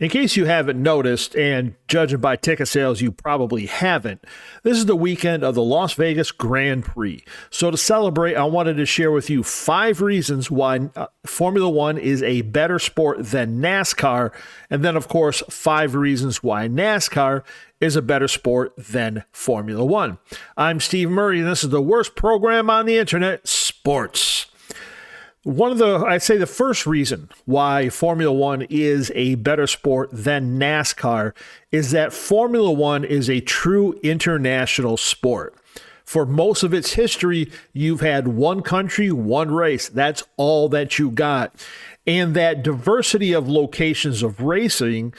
In case you haven't noticed, and judging by ticket sales, you probably haven't, this is the weekend of the Las Vegas Grand Prix. So to celebrate, I wanted to share with you 5 reasons why Formula One is a better sport than NASCAR, and then, of course, 5 reasons why NASCAR is a better sport than Formula One. I'm Steve Murray, and this is the worst program on the internet, sports. I'd say the first reason why Formula One is a better sport than NASCAR is that Formula One is a true international sport. For most of its history, you've had one country, one race. That's all that you got. And that diversity of locations of racing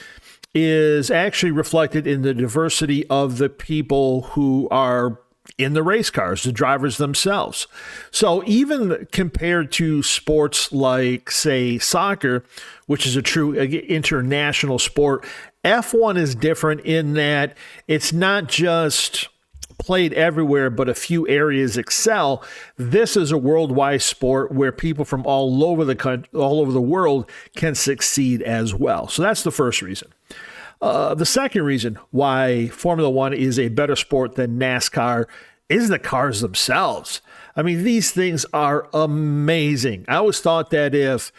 is actually reflected in the diversity of the people who are in the race cars, the drivers themselves. So even compared to sports like, say, soccer, which is a true international sport, F1 is different in that it's not just played everywhere, but a few areas excel. This is a worldwide sport where people from all over the country, all over the world can succeed as well. So that's the first reason. The second reason why Formula One is a better sport than NASCAR is the cars themselves. I mean, these things are amazing. I always thought that if,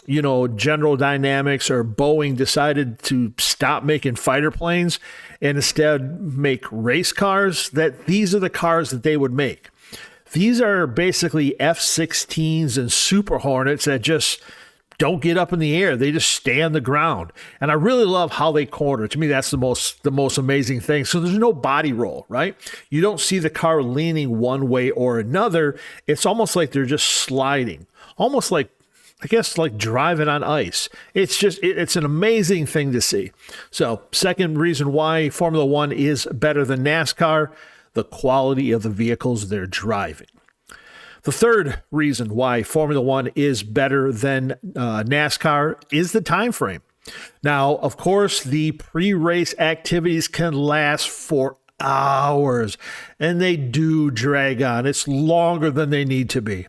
General Dynamics or Boeing decided to stop making fighter planes and instead make race cars, that these are the cars that they would make. These are basically F-16s and Super Hornets that just don't get up in the air. They just stay on the ground. And I really love how they corner. To me, that's the most amazing thing. So there's no body roll, right? You don't see the car leaning one way or another. It's almost like they're just sliding. Almost like, I guess, like driving on ice. It's an amazing thing to see. So second reason why Formula One is better than NASCAR, the quality of the vehicles they're driving. The third reason why Formula One is better than NASCAR is the time frame. Now, of course, the pre-race activities can last for hours, and they do drag on. It's longer than they need to be.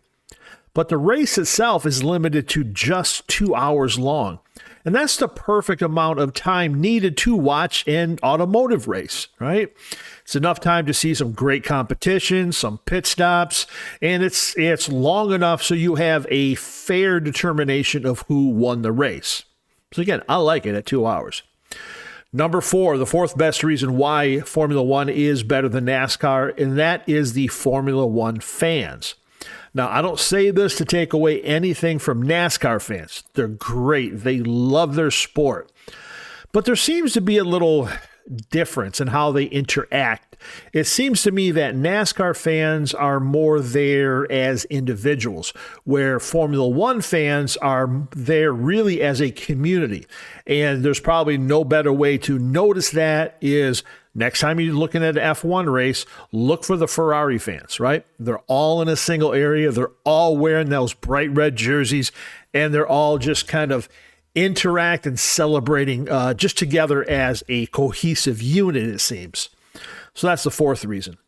But the race itself is limited to just 2 hours long. And that's the perfect amount of time needed to watch an automotive race, right? It's enough time to see some great competition, some pit stops, and it's long enough so you have a fair determination of who won the race. So again, I like it at 2 hours. Number 4, the fourth best reason why Formula One is better than NASCAR, and that is the Formula One fans. Now, I don't say this to take away anything from NASCAR fans. They're great. They love their sport. But there seems to be a little difference in how they interact. It seems to me that NASCAR fans are more there as individuals, where Formula One fans are there really as a community. And there's probably no better way to notice that is next time you're looking at an F1 race, look for the Ferrari fans, right? They're all in a single area. They're all wearing those bright red jerseys, and they're all just kind of interact and celebrating just together as a cohesive unit, it seems. So that's the fourth reason.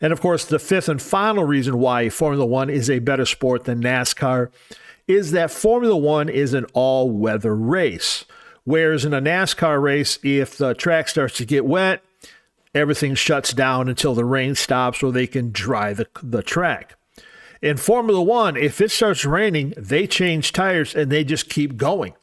And of course, the fifth and final reason why Formula One is a better sport than NASCAR is that Formula One is an all-weather race. Whereas in a NASCAR race, if the track starts to get wet, everything shuts down until the rain stops or they can dry the track. In Formula One, if it starts raining, they change tires and they just keep going.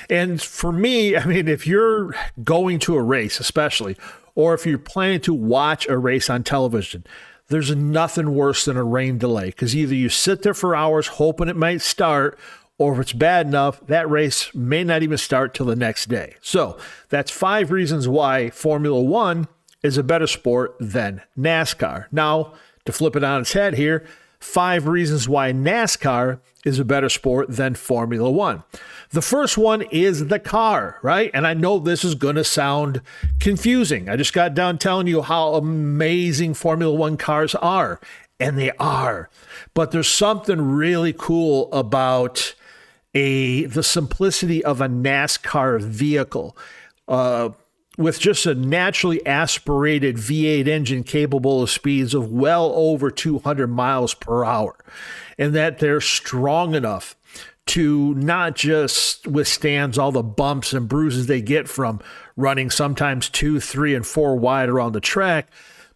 And for me, I mean, if you're going to a race, especially, or if you're planning to watch a race on television, there's nothing worse than a rain delay because either you sit there for hours hoping it might start, or if it's bad enough, that race may not even start till the next day. So that's 5 reasons why Formula One is a better sport than NASCAR. Now, to flip it on its head here, 5 reasons why NASCAR is a better sport than Formula One. The first one is the car, right? And I know this is going to sound confusing. I just got done telling you how amazing Formula One cars are, and they are. But there's something really cool about the simplicity of a NASCAR vehicle. With just a naturally aspirated V8 engine capable of speeds of well over 200 miles per hour, and that they're strong enough to not just withstand all the bumps and bruises they get from running sometimes 2, 3, and 4 wide around the track,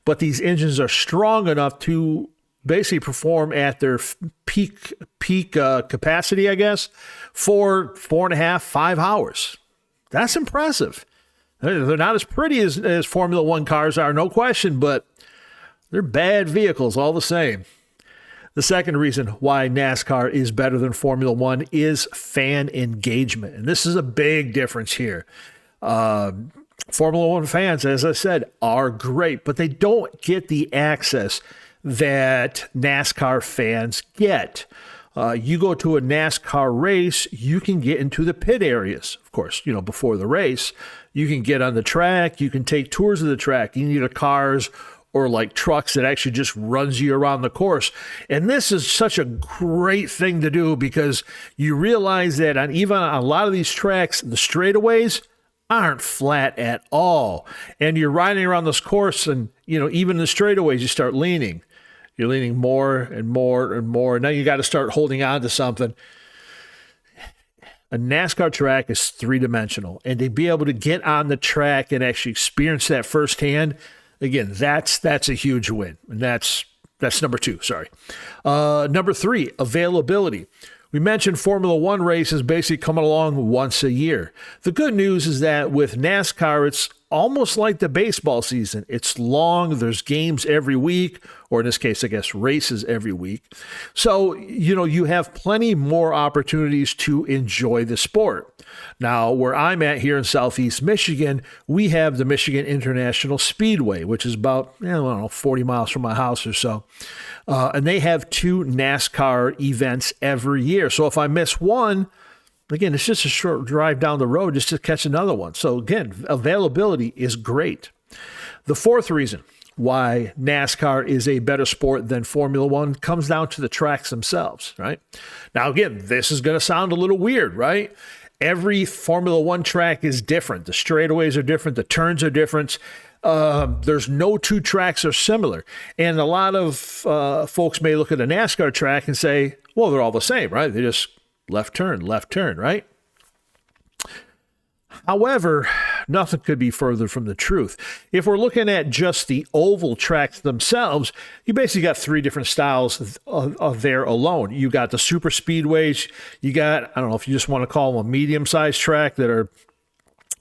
but these engines are strong enough to basically perform at their peak capacity, I guess, for 4.5, 5 hours. That's impressive. They're not as pretty as Formula One cars are, no question, but they're bad vehicles all the same. The second reason why NASCAR is better than Formula One is fan engagement. And this is a big difference here. Formula One fans, as I said, are great, but they don't get the access that NASCAR fans get. You go to a NASCAR race, you can get into the pit areas. Of course, before the race, you can get on the track, you can take tours of the track. You need cars or like trucks that actually just runs you around the course. And this is such a great thing to do because you realize that even on a lot of these tracks, the straightaways aren't flat at all. And you're riding around this course and, even in the straightaways, you start leaning. You're leaning more and more and more. Now you got to start holding on to something. A NASCAR track is three-dimensional. And to be able to get on the track and actually experience that firsthand, again, that's a huge win. And that's number 2, sorry. Number 3, availability. We mentioned Formula One races basically coming along once a year. The good news is that with NASCAR, it's almost like the baseball season. It's long. There's games every week, or in this case, I guess, races every week. So, you have plenty more opportunities to enjoy the sport. Now, where I'm at here in Southeast Michigan, we have the Michigan International Speedway, which is about, 40 miles from my house or so. And they have 2 NASCAR events every year. So if I miss one, again, it's just a short drive down the road just to catch another one. So again, availability is great. The fourth reason why NASCAR is a better sport than Formula One comes down to the tracks themselves, right? Now, again, this is going to sound a little weird, right? Every Formula One track is different. The straightaways are different. The turns are different. There's no 2 tracks are similar. And a lot of folks may look at a NASCAR track and say, well, they're all the same, right? They just left turn, right? However, nothing could be further from the truth. If we're looking at just the oval tracks themselves, you basically got 3 different styles of there alone. You got the super speedways. You got, I don't know if you just want to call them a medium-sized track that are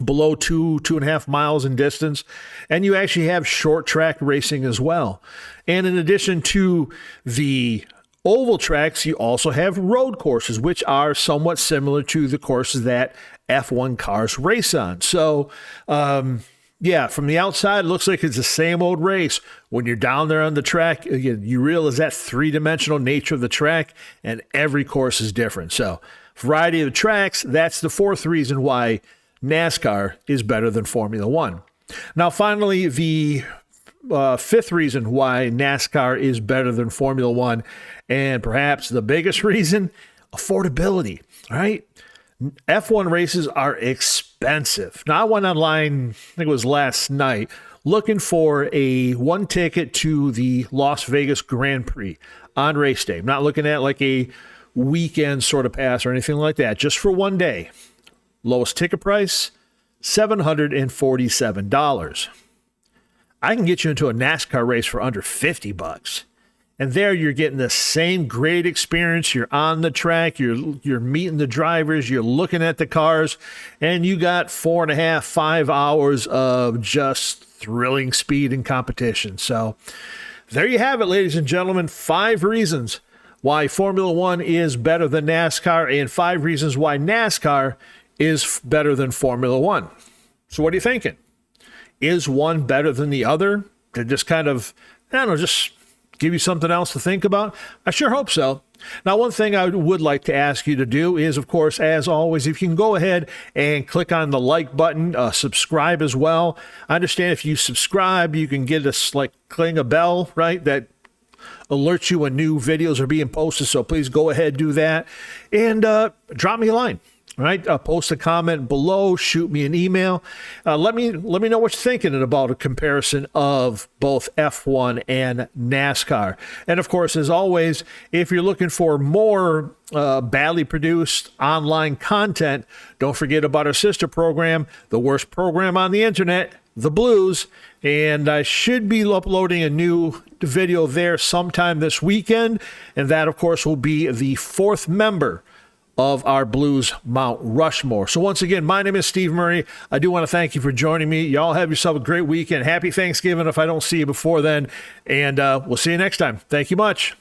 below 2.5 miles in distance. And you actually have short track racing as well. And in addition to the oval tracks, you also have road courses, which are somewhat similar to the courses that F1 cars race on. So, from the outside, it looks like it's the same old race. When you're down there on the track, again, you realize that 3-dimensional nature of the track, and every course is different. So, variety of the tracks, that's the 4th reason why NASCAR is better than Formula One. Now, finally, the 5th reason why NASCAR is better than Formula One, and perhaps the biggest reason, affordability, right? F1 races are expensive. Now, I went online, I think it was last night, looking for one ticket to the Las Vegas Grand Prix on race day. I'm not looking at like a weekend sort of pass or anything like that, just for one day. Lowest ticket price, $747. I can get you into a NASCAR race for under $50. And there you're getting the same great experience. You're on the track, you're meeting the drivers, you're looking at the cars, and you got 4.5, 5 hours of just thrilling speed and competition. So there you have it, ladies and gentlemen. 5 reasons why Formula One is better than NASCAR, and 5 reasons why NASCAR is better than Formula One. So what are you thinking? Is one better than the other? To just kind of, just give you something else to think about? I sure hope so. Now, one thing I would like to ask you to do is, of course, as always, if you can go ahead and click on the like button, subscribe as well. I understand if you subscribe, you can get us like clicking a bell, right? That alerts you when new videos are being posted. So please go ahead, do that, and drop me a line. All right, post a comment below, shoot me an email. Let me know what you're thinking about a comparison of both F1 and NASCAR. And of course, as always, if you're looking for more badly produced online content, don't forget about our sister program, the worst program on the internet, The Blues. And I should be uploading a new video there sometime this weekend. And that, of course, will be the 4th member of our Blues Mount Rushmore. So once again, my name is Steve Murray. I do want to thank you for joining me. Y'all have yourself a great weekend. Happy Thanksgiving if I don't see you before then. And we'll see you next time. Thank you much.